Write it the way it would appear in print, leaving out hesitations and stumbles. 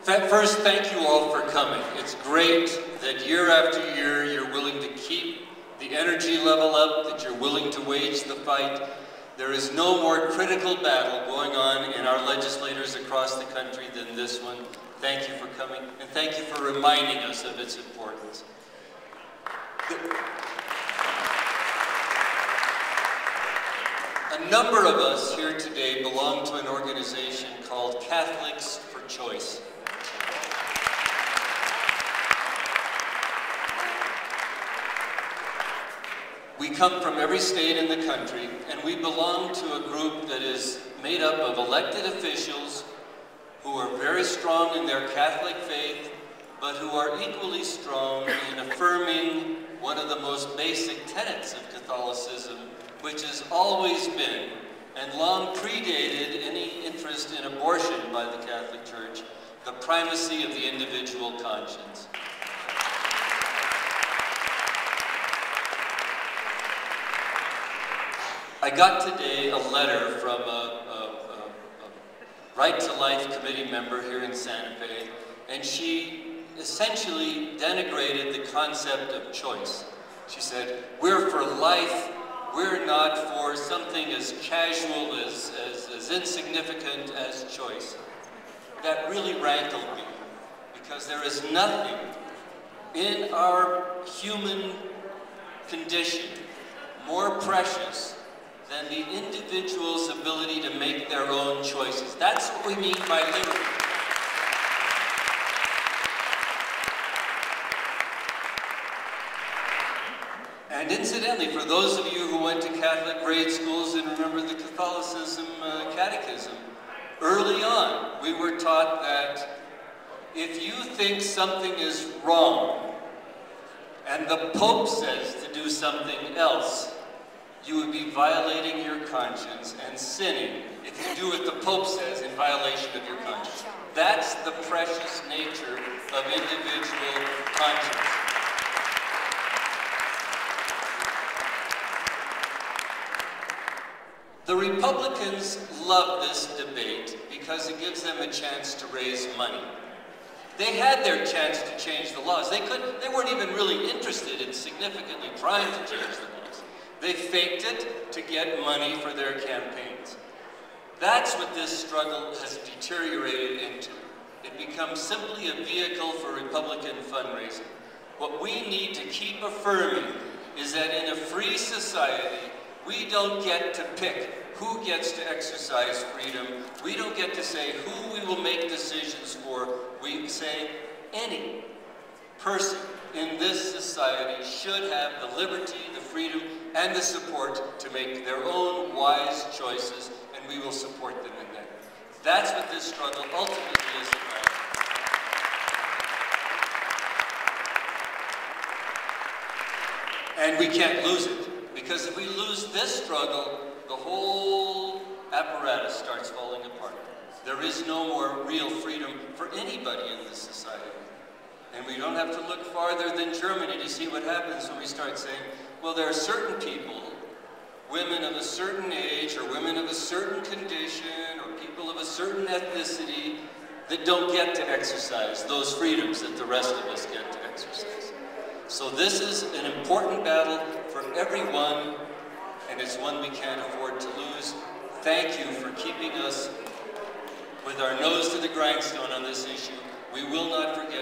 First, thank you all for coming. It's great that year after year you're willing to keep the energy level up, that you're willing to wage the fight. There is no more critical battle going on in our legislators across the country than this one. Thank you for coming, and thank you for reminding us of its importance. A number of us here today belong to an organization called Catholics for Choice. We come from every state in the country, and we belong to a group that is made up of elected officials who are very strong in their Catholic faith, but who are equally strong in affirming one of the most basic tenets of Catholicism, which has always been, and long predated any interest in abortion by the Catholic Church, the primacy of the individual conscience. I got today a letter from a Right to Life committee member here in Santa Fe, and she essentially denigrated the concept of choice. She said, we're for life, we're not for something as casual, as insignificant as choice. That really rankled me, because there is nothing in our human condition more precious than the individual's ability to make their own choices. That's what we mean by liberty. And incidentally, for those of you who went to Catholic grade schools and remember the Catholicism catechism, early on we were taught that if you think something is wrong and the Pope says to do something else, you would be violating your conscience and sinning if you do what the Pope says in violation of your conscience. That's the precious nature of individual conscience. The Republicans love this debate because it gives them a chance to raise money. They had their chance to change the laws. They weren't even really interested in significantly trying to change the laws. They faked it to get money for their campaigns. That's what this struggle has deteriorated into. It becomes simply a vehicle for Republican fundraising. What we need to keep affirming is that in a free society, we don't get to pick who gets to exercise freedom. We don't get to say who we will make decisions for. We say any person in this society should have the liberty, the freedom, and the support to make their own wise choices, and we will support them in that. That's what this struggle ultimately is about. And we can't lose it, because if we lose this struggle, the whole apparatus starts falling apart. There is no more real freedom for anybody in this society. And we don't have to look farther than Germany to see what happens when we start saying, well, there are certain people, women of a certain age, or women of a certain condition, or people of a certain ethnicity, that don't get to exercise those freedoms that the rest of us get to exercise. So this is an important battle for everyone, and it's one we can't afford to lose. Thank you for keeping us with our nose to the grindstone on this issue. We will not forget